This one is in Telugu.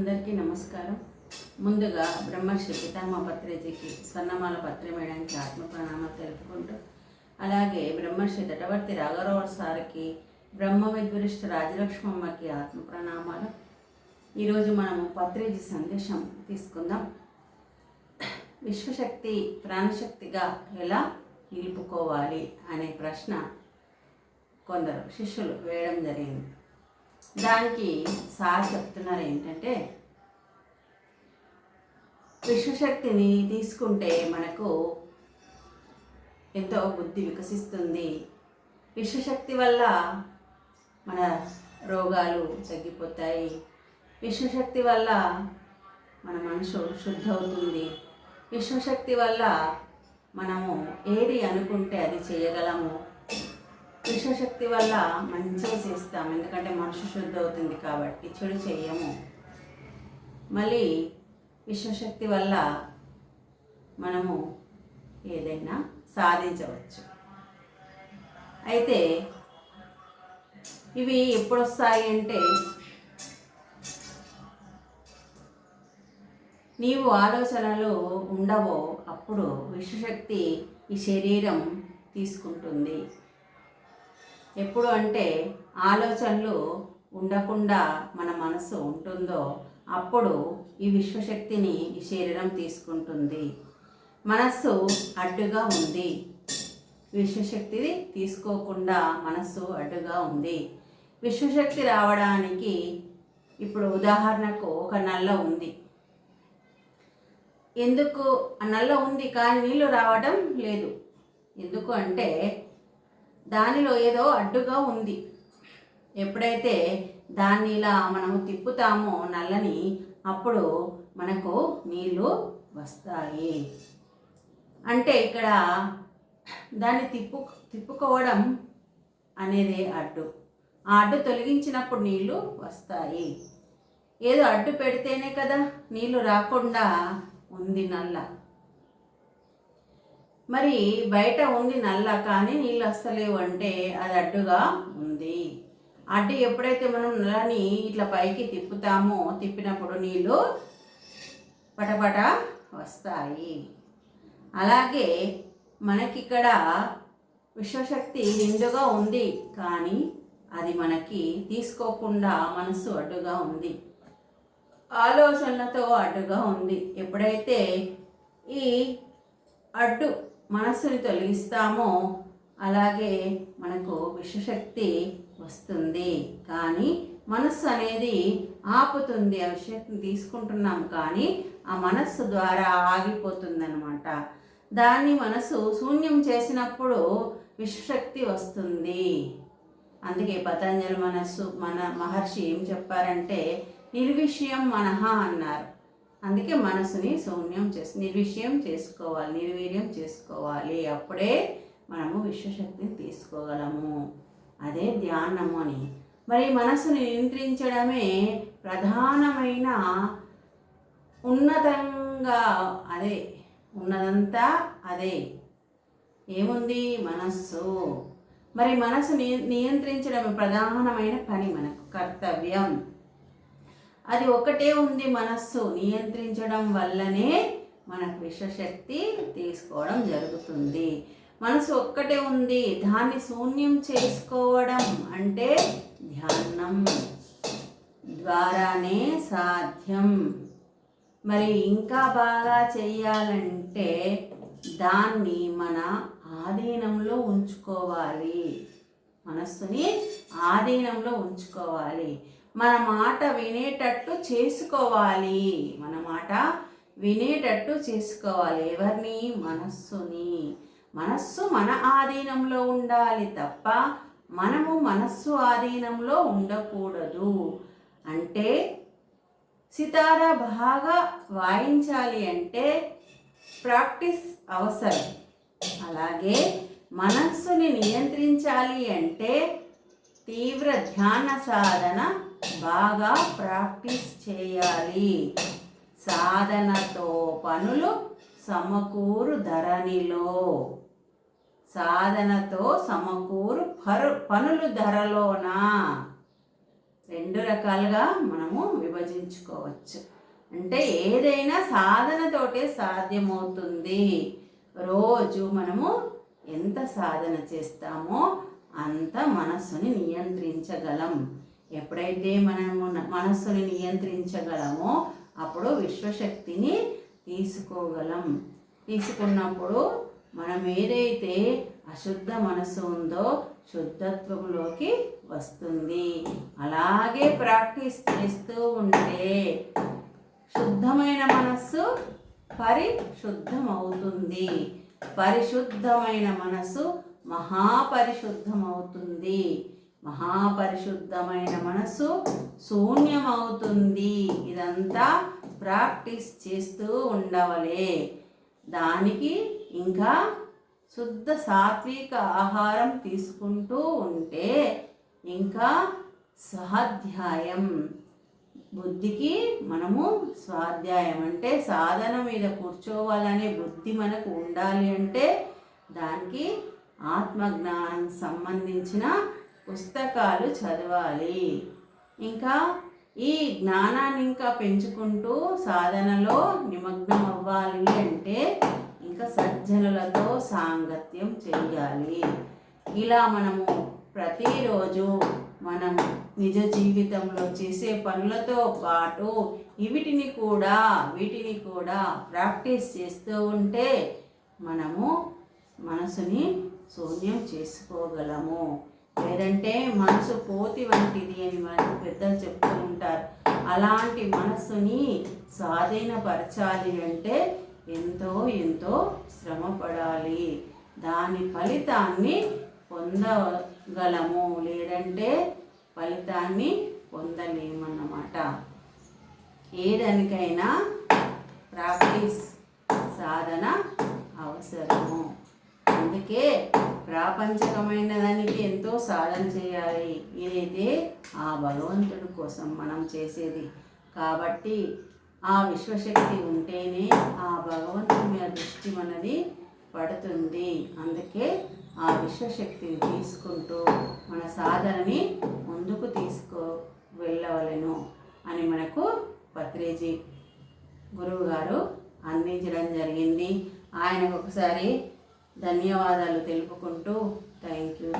అందరికీ నమస్కారం. ముందుగా బ్రహ్మశ్రీ పితామహ పత్రిజీకి స్వర్ణమాల పత్రి మేడానికి ఆత్మ ప్రణామాలు తెలుపుకుంటూ, అలాగే బ్రహ్మశ్రీ తటవర్తి రాఘవరావు సార్కి, బ్రహ్మ విద్వరిష్ట రాజలక్ష్మమ్మకి ఆత్మ ప్రణామాలు. ఈరోజు మనము పత్రిజీ సందేశం తీసుకుందాం. విశ్వశక్తి ప్రాణశక్తిగా ఎలా నిలుపుకోవాలి అనే ప్రశ్న కొందరు శిష్యులు వేయడం జరిగింది. దానికి సార్ చెప్తున్నారు ఏంటంటే, విశ్వశక్తిని తీసుకుంటే మనకు ఎంతో బుద్ధి వికసిస్తుంది. విశ్వశక్తి వల్ల మన రోగాలు తగ్గిపోతాయి. విశ్వశక్తి వల్ల మన మనసు శుద్ధి అవుతుంది. విశ్వశక్తి వల్ల మనము ఏది అనుకుంటే అది చేయగలము. విశ్వశక్తి వల్ల మంచిగా చేస్తాము, ఎందుకంటే మనసు శుద్ధి అవుతుంది కాబట్టి చెడు చేయము. మళ్ళీ విశ్వశక్తి వల్ల మనము ఏదైనా సాధించవచ్చు. అయితే ఇవి ఎప్పుడు వస్తాయి అంటే, నీవు ఆలోచనలు ఉండవో అప్పుడు విశ్వశక్తి ఈ శరీరం తీసుకుంటుంది. ఎప్పుడు అంటే ఆలోచనలు ఉండకుండా మన మనసు ఉంటుందో అప్పుడు ఈ విశ్వశక్తిని ఈ శరీరం తీసుకుంటుంది. మనస్సు అడ్డుగా ఉంది, విశ్వశక్తిని తీసుకోకుండా మనస్సు అడ్డుగా ఉంది. విశ్వశక్తి రావడానికి ఇప్పుడు ఉదాహరణకు ఒక నల్ల ఉంది. ఎందుకు ఆ నల్ల ఉంది కానీ నీళ్ళు రావడం లేదు? ఎందుకు అంటే దానిలో ఏదో అడ్డుగా ఉంది. ఎప్పుడైతే దాన్ని ఇలా మనము తిప్పుతామో నల్లని, అప్పుడు మనకు నీళ్ళు వస్తాయి. అంటే ఇక్కడ దాన్ని తిప్పుకోవడం అనేది అడ్డు. ఆ అడ్డు తొలగించినప్పుడు నీళ్ళు వస్తాయి. ఏదో అడ్డు పెడితేనే కదా నీళ్ళు రాకుండా ఉంది నల్ల. మరి బయట ఉంది నల్ల కానీ నీళ్ళు వస్తలేవు అంటే అది అడ్డుగా ఉంది. అడ్డు ఎప్పుడైతే మనం నల్లని ఇట్లా పైకి తిప్పుతామో, తిప్పినప్పుడు నీళ్ళు పటపట వస్తాయి. అలాగే మనకిక్కడ విశ్వశక్తి నిండుగా ఉంది కానీ అది మనకి తీసుకోకుండా మనసు అడ్డుగా ఉంది, ఆలోచనలతో అడ్డుగా ఉంది. ఎప్పుడైతే ఈ అడ్డు మనస్సుని తొలగిస్తామో అలాగే మనకు విశ్వశక్తి వస్తుంది. కానీ మనస్సు అనేది ఆపుతుంది. ఆ విశ్వశక్తిని తీసుకుంటున్నాం కానీ ఆ మనస్సు ద్వారా ఆగిపోతుందన్నమాట. దాన్ని మనసు శూన్యం చేసినప్పుడు విశ్వశక్తి వస్తుంది. అందుకే పతంజలి మన మహర్షి ఏం చెప్పారంటే, నిర్విషయం మనః అన్నారు. అందుకే మనసుని నిర్విషయం చేసుకోవాలి, నిర్వీర్యం చేసుకోవాలి. అప్పుడే మనము విశ్వశక్తిని తీసుకోగలము. అదే ధ్యానము అని. మరి మనసుని నియంత్రించడమే ప్రధానమైన ఉన్నతంగా, అదే ఉన్నదంతా అదే. ఏముంది? మనస్సు. మరి మనసు నియంత్రించడం ప్రధానమైన పని, మనకు కర్తవ్యం. అది ఒకటే ఉంది. మనస్సు నియంత్రించడం వల్లనే మనకు విశ్వశక్తి తీసుకోవడం జరుగుతుంది. మనసు ఒక్కటే ఉంది, దాన్ని శూన్యం చేసుకోవడం అంటే ధ్యానం ద్వారానే సాధ్యం. మరి ఇంకా బాగా చెయ్యాలంటే దాన్ని మన ఆధీనంలో ఉంచుకోవాలి. మనస్సుని ఆధీనంలో ఉంచుకోవాలి. మన మాట వినేటట్టు చేసుకోవాలి. మన మాట వినేటట్టు చేసుకోవాలి. ఎవరిని? మనస్సుని. మనస్సు మన ఆధీనంలో ఉండాలి తప్ప మనము మనస్సు ఆధీనంలో ఉండకూడదు. అంటే సితారా బాగా వాయించాలి అంటే ప్రాక్టీస్ అవసరం. అలాగే మనస్సుని నియంత్రించాలి అంటే తీవ్ర ధ్యాన సాధన బాగా ప్రాక్టీస్ చేయాలి. సాధనతో పనులు సమకూరు ధరణిలో, సాధనతో సమకూరు పనులు ధరలోనా. రెండు రకాలుగా మనము విభజించుకోవచ్చు. అంటే ఏదైనా సాధనతోటే సాధ్యమవుతుంది. రోజు మనము ఎంత సాధన చేస్తామో అంత మనస్సుని నియంత్రించగలం. ఎప్పుడైతే మనము మనస్సుని నియంత్రించగలమో అప్పుడు విశ్వశక్తిని తీసుకోగలం. తీసుకున్నప్పుడు మనం ఏదైతే అశుద్ధ మనసు ఉందో శుద్ధత్వంలోకి వస్తుంది. అలాగే ప్రాక్టీస్ చేస్తూ ఉంటే శుద్ధమైన మనస్సు పరిశుద్ధమవుతుంది. పరిశుద్ధమైన మనసు మహాపరిశుద్ధమవుతుంది. మహాపరిశుద్ధమైన మనసు శూన్యమవుతుంది. ఇదంతా ప్రాక్టీస్ చేస్తూ ఉండవలే. దానికి ఇంకా శుద్ధ సాత్విక ఆహారం తీసుకుంటూ ఉంటే ఇంకా స్వాధ్యాయం, బుద్ధికి మనము స్వాధ్యాయం అంటే సాధన మీద కూర్చోవాలనే బుద్ధి మనకు ఉండాలి. అంటే దానికి ఆత్మజ్ఞానం సంబంధించిన పుస్తకాలు చదవాలి. ఇంకా ఈ జ్ఞానాన్ని ఇంకా పెంచుకుంటూ సాధనలో నిమగ్నం అవ్వాలి అంటే ఇంకా సజ్జనులతో సాంగత్యం చేయాలి. ఇలా మనము ప్రతిరోజు మనం నిజ జీవితంలో చేసే పనులతో పాటు వీటిని కూడా ప్రాక్టీస్ చేస్తూ ఉంటే మనము మనసుని శూన్యం చేసుకోగలము. లేదంటే మనసు కోతి వంటిది అని మనకు పెద్దలు చెప్తూ ఉంటారు. అలాంటి మనస్సుని స్వాధీనపరచాలి అంటే ఎంతో శ్రమపడాలి. దాని ఫలితాన్ని పొందగలము, లేదంటే ఫలితాన్ని పొందలేమన్నమాట. ఏదానికైనా ప్రాక్టీస్, సాధన అవసరము. అందుకే ప్రాపంచకమైన దానికి ఎంతో సాధన చేయాలి. ఇదైతే ఆ భగవంతుడి కోసం మనం చేసేది. కాబట్టి ఆ విశ్వశక్తి ఉంటేనే ఆ భగవంతుడి మీద దృష్టి మనది పడుతుంది. అందుకే ఆ విశ్వశక్తిని తీసుకుంటూ మన సాధనని ముందుకు వెళ్ళవలెను అని మనకు పత్రేజీ గురువు గారు అందించడం జరిగింది. ఆయనకు ఒకసారి ధన్యవాదాలు తెలుపుకుంటూ థ్యాంక్ యూ.